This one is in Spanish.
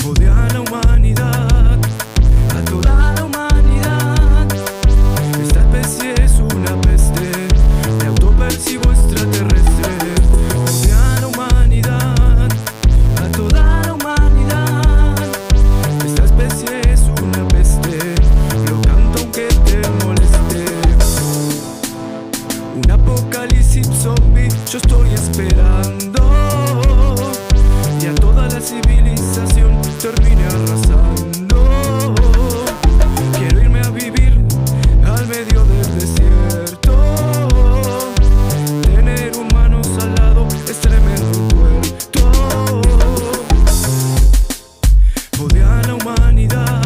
Odia a la humanidad, a toda la humanidad. Esta especie es una peste, me autopercibo extraterrestre. Odia a la humanidad, a toda la humanidad. Esta especie es una peste, lo canto aunque te moleste. Un apocalipsis zombie yo estoy esperando, y a toda la civilización termine arrasando. Quiero irme a vivir al medio del desierto. Tener humanos al lado es tremendo puerto. Odia a la humanidad,